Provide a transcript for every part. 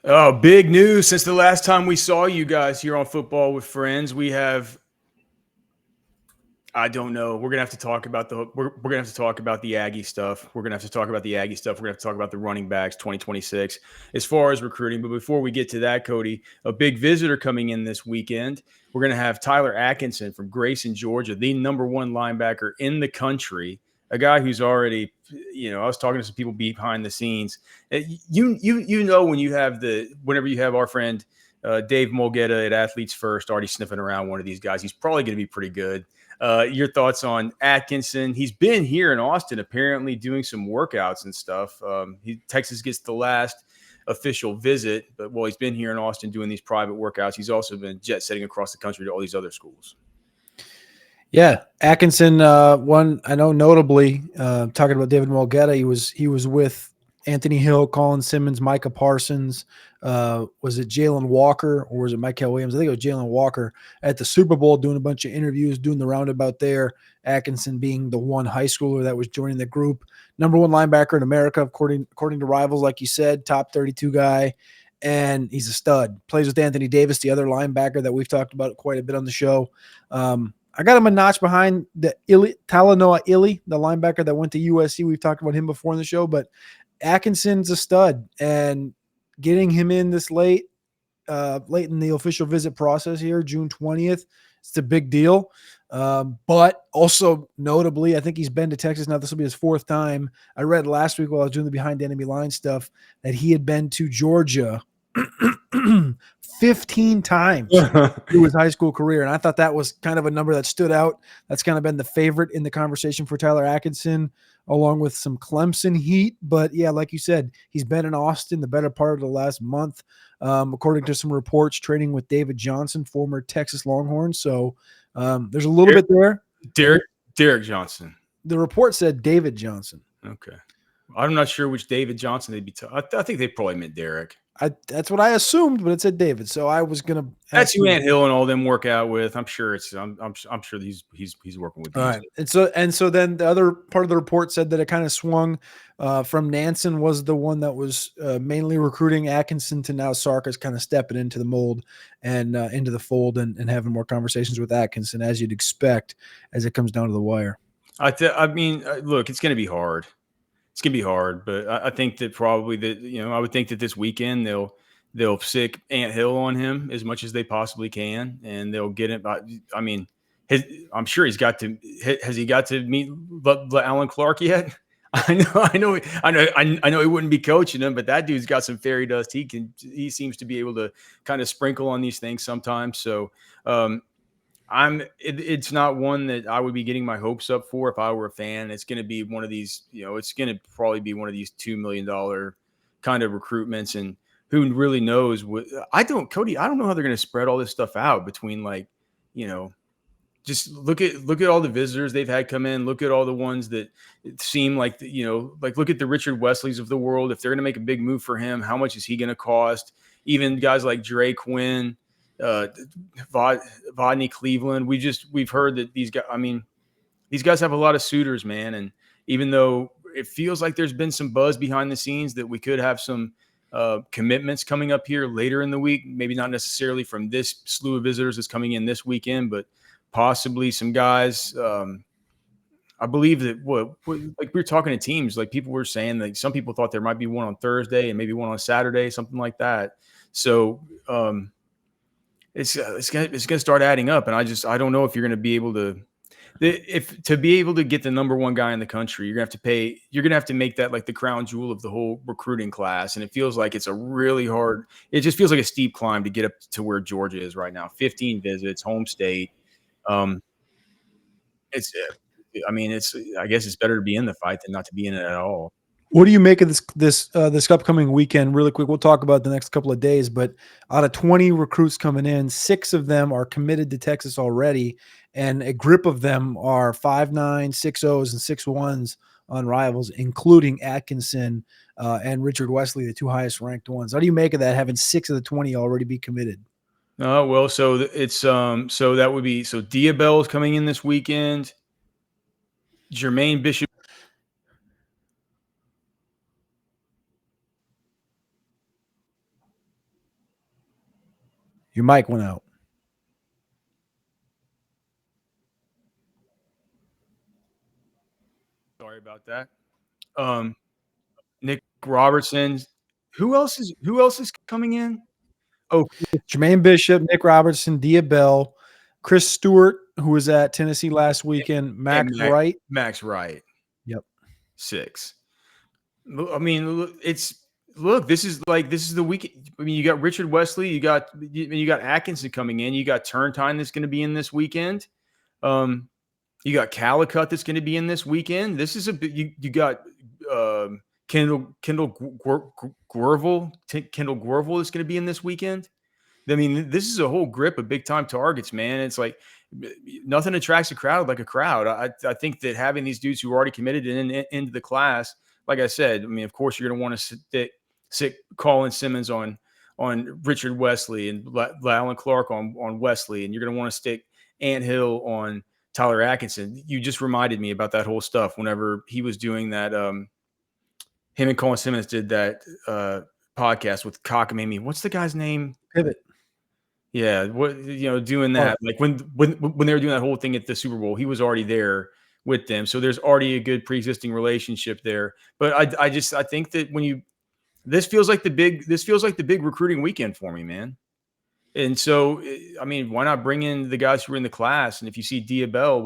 Oh, big news. Since the last time we saw you guys here on Football with Friends, we have I don't know. We're gonna have to talk about we're gonna have to talk about the Aggie stuff. We're gonna have to talk about the Aggie stuff. We're gonna have to talk about the running backs 2026 as far as recruiting. But before we get to that, Cody, a big visitor coming in this weekend. We're gonna have Tyler Atkinson from Grayson, Georgia, the number one linebacker in the country. A guy who's already, I was talking to some people behind the scenes. You know when you have whenever you have our friend Dave Mulgeta at Athletes First already sniffing around one of these guys, he's probably going to be pretty good. Your thoughts on Atkinson? He's been here in Austin, apparently doing some workouts and stuff. Texas gets the last official visit, but he's been here in Austin doing these private workouts. He's also been jet setting across the country to all these other schools. Yeah, Atkinson. One I know notably. Talking about David Mulgeta, he was with Anthony Hill, Colin Simmons, Micah Parsons. Was it Jalen Walker or was it Michael Williams? I think it was Jalen Walker at the Super Bowl doing a bunch of interviews, doing the roundabout there. Atkinson being the one high schooler that was joining the group. Number one linebacker in America, according to Rivals, like you said, top 32 guy. And he's a stud. Plays with Anthony Davis, the other linebacker that we've talked about quite a bit on the show. I got him a notch behind the Talanoa Ili, the linebacker that went to USC. We've talked about him before in the show, but Atkinson's a stud, and getting him in this late in the official visit process here, June 20th, it's a big deal. But also notably, I think he's been to Texas now. This will be his fourth time. I read last week while I was doing the behind enemy line stuff that he had been to Georgia 15 times through his high school career. And I thought that was kind of a number that stood out. That's kind of been the favorite in the conversation for Tyler Atkinson, along with some Clemson heat. But yeah, like you said, he's been in Austin the better part of the last month, according to some reports, training with David Johnson, former Texas Longhorns. So there's a little bit there. Derek Johnson. The report said David Johnson. Okay. I'm not sure which David Johnson they'd be I think they probably meant Derek. That's what I assumed, but it said David. So I was gonna. That's who Ant Hill and all them work out with. I'm sure I'm sure he's working with these. All right. And so then the other part of the report said that it kind of swung from Nansen was the one that was mainly recruiting Atkinson to now Sarkis kind of stepping into the mold and into the fold and having more conversations with Atkinson, as you'd expect, as it comes down to the wire. I mean, look, it's going to be hard. It's going to be hard, but I think that probably I would think that this weekend they'll sick Ant Hill on him as much as they possibly can, and they'll get him. I mean, I'm sure he's got to. Has he got to meet Alan Clark yet? I know he wouldn't be coaching him, but that dude's got some fairy dust. He seems to be able to kind of sprinkle on these things sometimes. So it's not one that I would be getting my hopes up for if I were a fan. It's going to be one of these, it's going to probably be one of these $2 million kind of recruitments. And who really knows Cody, I don't know how they're going to spread all this stuff out between just look at all the visitors they've had come in. Look at all the ones that seem like, look at the Richard Wesleys of the world. If they're going to make a big move for him, how much is he going to cost? Even guys like Dre Quinn, Vodney Cleveland. We've heard that these guys have a lot of suitors, man. And even though it feels like there's been some buzz behind the scenes that we could have some commitments coming up here later in the week, maybe not necessarily from this slew of visitors that's coming in this weekend, but possibly some guys. I believe that like we were talking to teams, like people were saying that some people thought there might be one on Thursday and maybe one on Saturday, something like that. So, it's gonna start adding up, and I don't know if you're gonna be able to be able to get the number one guy in the country. You're gonna have to make that like the crown jewel of the whole recruiting class, and it feels like it's a really hard. It just feels like a steep climb to get up to where Georgia is right now. 15 visits, home state. I guess it's better to be in the fight than not to be in it at all. What do you make of this upcoming weekend? Really quick, we'll talk about the next couple of days. But out of 20 recruits coming in, 6 of them are committed to Texas already, and a grip of them are 5'9", 6'0", and 6'1" on Rivals, including Atkinson and Richard Wesley, the 2 highest ranked ones. How do you make of that? Having 6 of the 20 already be committed? Well, so it's so that would be Diabell is coming in this weekend. Jermaine Bishop. Your mic went out. Sorry about that. Nick Robertson. Who else is coming in? Oh, Jermaine Bishop, Nick Robertson, Dia Bell, Chris Stewart, who was at Tennessee last weekend, and Max Wright. Max Wright. Yep. 6. I mean, this is the week. I mean, you got Richard Wesley, you got Atkinson coming in, you got Turntine that's going to be in this weekend. You got Calicut that's going to be in this weekend. This is you got Kendall Guerville that's going to be in this weekend. I mean, this is a whole grip of big time targets, man. It's like nothing attracts a crowd like a crowd. I think that having these dudes who are already committed into the class, like I said, I mean, of course, you're going to want to sit Colin Simmons on Richard Wesley and Alan Clark on Wesley, and you're going to want to stick Ant Hill on Tyler Atkinson. You just reminded me about that whole stuff whenever he was doing that. Him and Colin Simmons did that podcast with Cockamamie. What's the guy's name? Pivot. Yeah, doing that. Like when they were doing that whole thing at the Super Bowl, he was already there with them. So there's already a good pre-existing relationship there. But I think that this feels like the big recruiting weekend for me, man. And so, I mean, why not bring in the guys who are in the class? And if you see Dia Bell,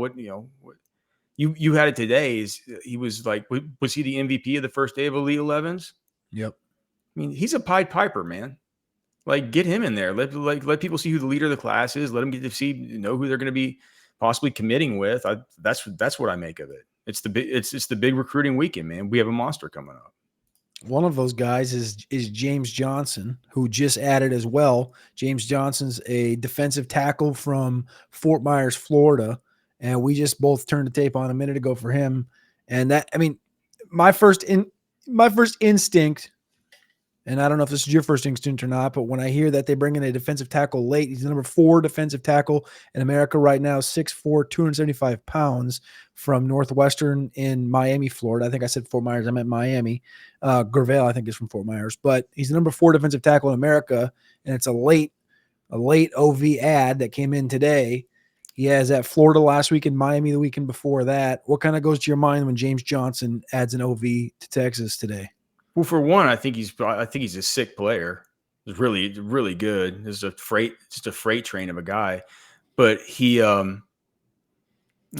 you had it today is he was like, was he the MVP of the first day of Elite 11s? Yep. I mean, he's a Pied Piper, man. Like, get him in there. Let people see who the leader of the class is. Let them get to know who they're going to be possibly committing with. That's what I make of it. It's the big recruiting weekend, man. We have a monster coming up. One of those guys is James Johnson, who just added as well. James Johnson's a defensive tackle from Fort Myers, Florida, and we just both turned the tape on a minute ago for him. And that, I mean, my first instinct, and I don't know if this is your first instinct or not, but when I hear that they bring in a defensive tackle late, he's the number 4 defensive tackle in America right now, 6'4", 275 pounds, from Northwestern in Miami, Florida. I think I said Fort Myers. I meant Miami. Gervais, I think, is from Fort Myers. But he's the number 4 defensive tackle in America, and it's a late OV ad that came in today. He has at Florida last week and Miami the weekend before that. What kind of goes to your mind when James Johnson adds an OV to Texas today? Well, for one, I think he's a sick player. He's really, really good. This is just a freight train of a guy. But he, I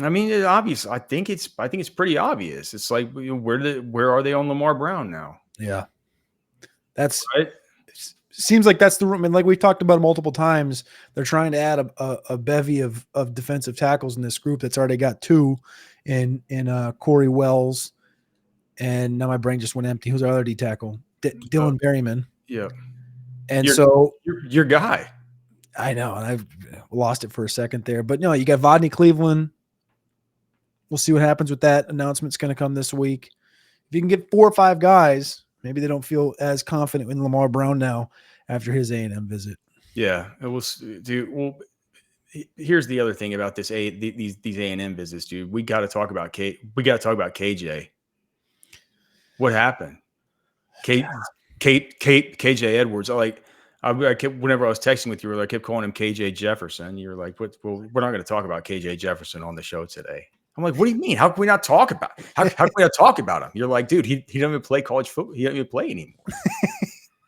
mean, it's obvious. I think it's pretty obvious. It's like, where are they on Lamar Brown now? Yeah, that's right. Seems like that's the room. And like we've talked about multiple times, they're trying to add a bevy of defensive tackles in this group that's already got 2 in Corey Wells. And now my brain just went empty. Who's our other D tackle? Dylan Berryman. Yeah. And your guy. I know. And I've lost it for a second there. But no, you got Vodney Cleveland. We'll see what happens with that. Announcement's going to come this week. If you can get 4 or 5 guys, maybe they don't feel as confident in Lamar Brown now after his A&M visit. Yeah. It was, dude. Well, here's the other thing about these A&M visits, dude. We got to talk about KJ. What happened? KJ Edwards. I kept, whenever I was texting with you, I kept calling him KJ Jefferson. You were like, well, we're not going to talk about KJ Jefferson on the show today. I'm like, what do you mean? How can we not talk about how can we not talk about him? You're like, dude, he doesn't even play college football. He doesn't even play anymore.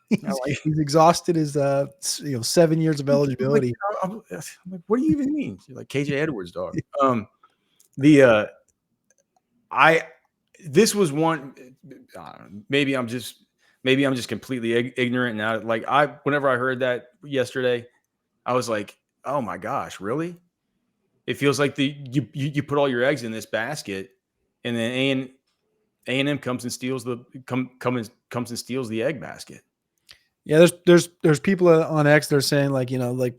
He's exhausted his 7 years of eligibility. I'm like, what do you even mean? You're like KJ Edwards, dog. This was one. Maybe I'm just completely ignorant now. Like whenever I heard that yesterday, I was like, oh my gosh, really? It feels like you put all your eggs in this basket, and then A&M comes and steals comes and steals the egg basket. Yeah, there's people on X that are saying like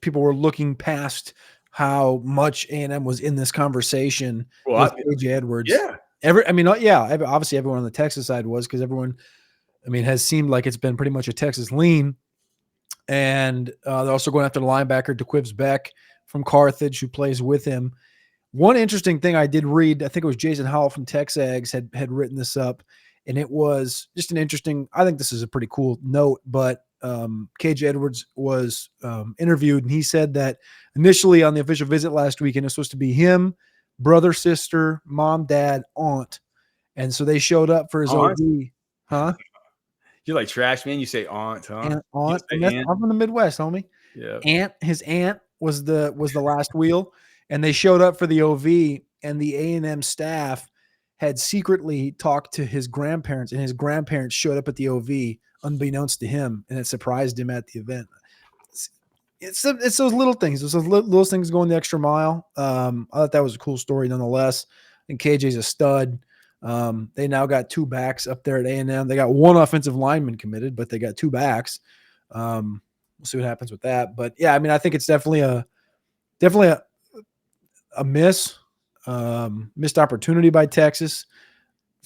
people were looking past how much A&M was in this conversation with KJ Edwards. Yeah. Obviously everyone on the Texas side was, because everyone, has seemed like it's been pretty much a Texas lean. And they're also going after the linebacker, DeQuibbs Beck from Carthage, who plays with him. One interesting thing I did read, I think it was Jason Howell from TexAgs had written this up, and it was just an interesting, I think this is a pretty cool note, but KJ Edwards was interviewed, and he said that initially on the official visit last weekend, it was supposed to be him, brother, sister, mom, dad, aunt. And so they showed up for his Aunt? OV. Huh? You're like trash, man. You say aunt, huh? You Aunt. say aunt? I'm from the Midwest, homie. Yeah. His aunt was the last wheel, and they showed up for the OV, and the A&M staff had secretly talked to his grandparents, and his grandparents showed up at the OV unbeknownst to him, and it surprised him at the event. It's those little things. It's those little things going the extra mile. I thought that was a cool story nonetheless. And KJ's a stud. They now got 2 backs up there at A&M. They got 1 offensive lineman committed, but they got 2 backs. We'll see what happens with that. But yeah, I mean, I think it's definitely a missed opportunity by Texas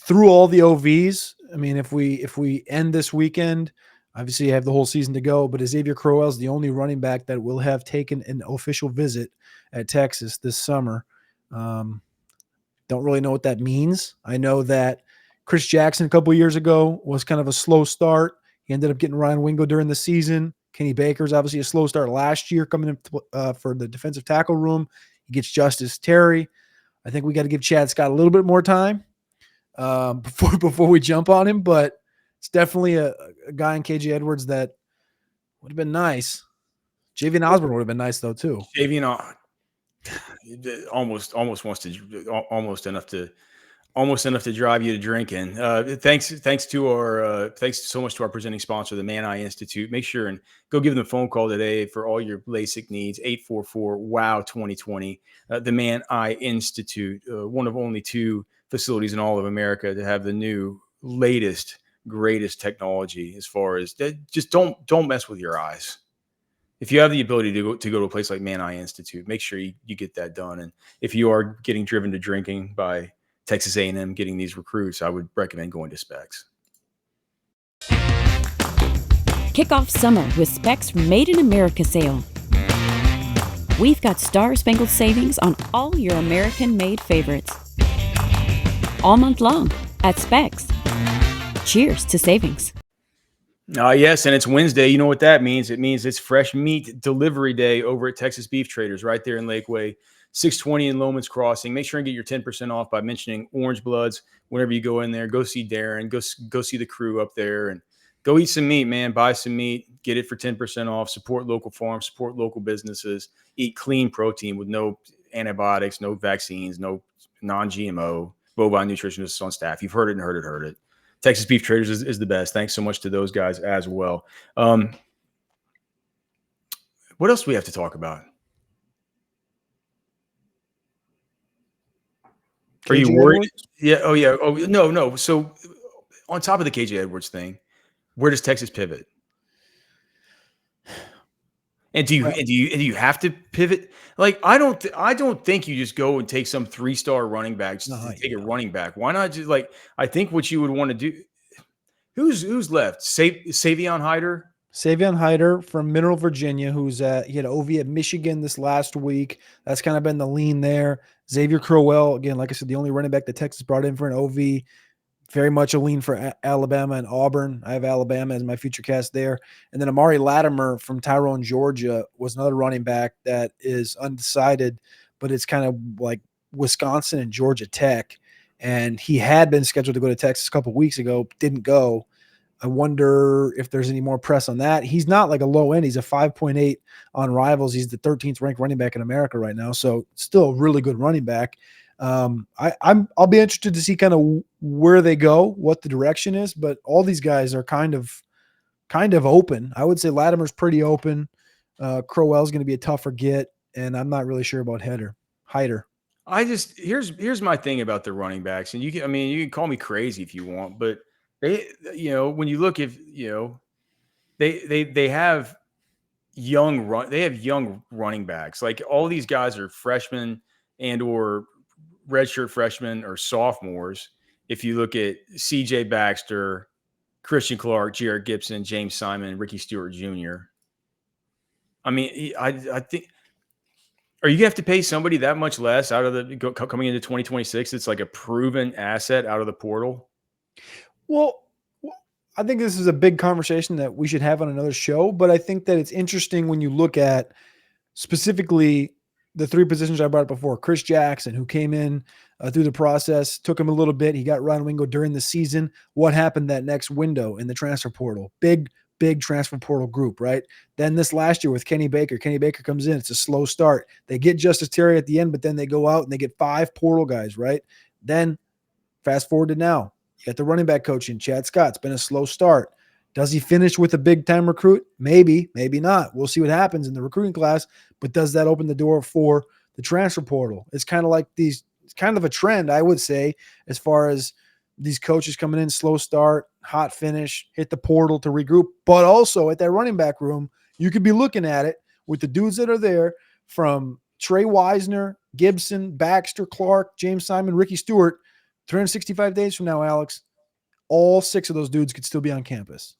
through all the OVs. I mean, if we end this weekend, obviously you have the whole season to go, but Xavier Crowell is the only running back that will have taken an official visit at Texas this summer. Don't really know what that means. I know that Chris Jackson a couple of years ago was kind of a slow start. He ended up getting Ryan Wingo during the season. Kenny Baker's obviously a slow start last year coming in for the defensive tackle room. He gets Justice Terry. I think we got to give Chad Scott a little bit more time before we jump on him, but it's definitely a guy in KJ Edwards that would have been nice. Javian Osborne would have been nice though too. Javian almost wants to almost enough to drive you to drinking. Thanks so much to our presenting sponsor, the Man Eye Institute. Make sure and go give them a phone call today for all your LASIK needs. 844-WOW-2020. The Man Eye Institute, one of only 2 facilities in all of America to have the new, latest, greatest technology. As far as just don't mess with your eyes. If you have the ability to go to a place like Man Eye Institute, make sure you get that done. And if you are getting driven to drinking by Texas A&M getting these recruits, I would recommend going to Specs. Kick off summer with Specs Made in America sale. We've got star-spangled savings on all your American-made favorites. All month long at Specs. Cheers to savings. Yes, and it's Wednesday. You know what that means? It means it's fresh meat delivery day over at Texas Beef Traders right there in Lakeway. 620 in Loman's Crossing. Make sure and get your 10% off by mentioning Orange Bloods whenever you go in there. Go see Darren. Go see the crew up there and go eat some meat, man. Buy some meat. Get it for 10% off. Support local farms. Support local businesses. Eat clean protein with no antibiotics, no vaccines, no non-GMO. Bovine nutritionists on staff. You've heard it and heard it. Texas Beef Traders is the best. Thanks so much to those guys as well. What else do we have to talk about? Are you worried? Edwards? Yeah. Oh, yeah. Oh, no. So on top of the KJ Edwards thing, where does Texas pivot? And do you have to pivot? Like, I don't think you just go and take some 3-star running back, take a running back. Why not just I think what you would want to do. Who's left? Savion Hyder? Savion Hyder from Mineral, Virginia, he had an OV at Michigan this last week. That's kind of been the lean there. Xavier Crowell, again, like I said, the only running back that Texas brought in for an OV. Very much a lean for Alabama and Auburn. I have Alabama as my future cast there. And then Amari Latimer from Tyrone, Georgia was another running back that is undecided, but it's kind of like Wisconsin and Georgia Tech. And he had been scheduled to go to Texas a couple of weeks ago, didn't go. I wonder if there's any more press on that. He's not like a low end. He's a 5.8 on Rivals. He's the 13th ranked running back in America right now. So still a really good running back. I'll be interested to see kind of where they go, what the direction is, but all these guys are kind of open. I would say Latimer's pretty open. Crowell's going to be a tougher get, and I'm not really sure about Hyder. Here's my thing about the running backs, and you can call me crazy if you want, but they, when you look at, they have young running backs. Like, all these guys are freshmen and or redshirt freshmen or sophomores. If you look at CJ Baxter, Christian Clark, Jarrett Gibson, James Simon, Ricky Stewart Jr. I mean, I think, are you going to have to pay somebody that much less out of coming into 2026? It's like a proven asset out of the portal. Well, I think this is a big conversation that we should have on another show, but I think that it's interesting when you look at specifically the three positions I brought up before. Chris Jackson, who came in through the process, took him a little bit. He got Ron Wingo during the season. What happened that next window in the transfer portal? Big transfer portal group, right? Then this last year with Kenny Baker comes in. It's a slow start. They get Justice Terry at the end, but then they go out and they get 5 portal guys, right? Then fast forward to now. You got the running back coaching, Chad Scott. It's been a slow start. Does he finish with a big-time recruit? Maybe, maybe not. We'll see what happens in the recruiting class, but does that open the door for the transfer portal? It's kind of like it's kind of a trend, I would say, as far as these coaches coming in, slow start, hot finish, hit the portal to regroup. But also at that running back room, you could be looking at it with the dudes that are there from Trey Wisner, Gibson, Baxter, Clark, James Simon, Ricky Stewart. 365 days from now, Alex, all 6 of those dudes could still be on campus.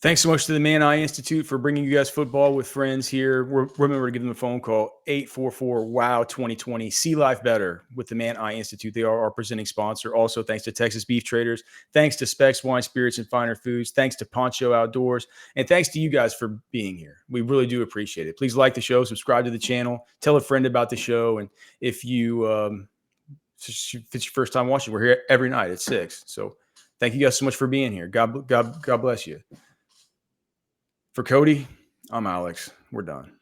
Thanks so much to the Man Eye Institute for bringing you guys football with friends here. Remember to give them a phone call, 844-WOW-2020. See life better with the Man Eye Institute. They are our presenting sponsor. Also, thanks to Texas Beef Traders. Thanks to Specs Wine, Spirits, and Finer Foods. Thanks to Poncho Outdoors. And thanks to you guys for being here. We really do appreciate it. Please like the show, subscribe to the channel, tell a friend about the show. And if it's your first time watching, we're here every night at 6. So thank you guys so much for being here. God bless you. For Cody, I'm Alex. We're done.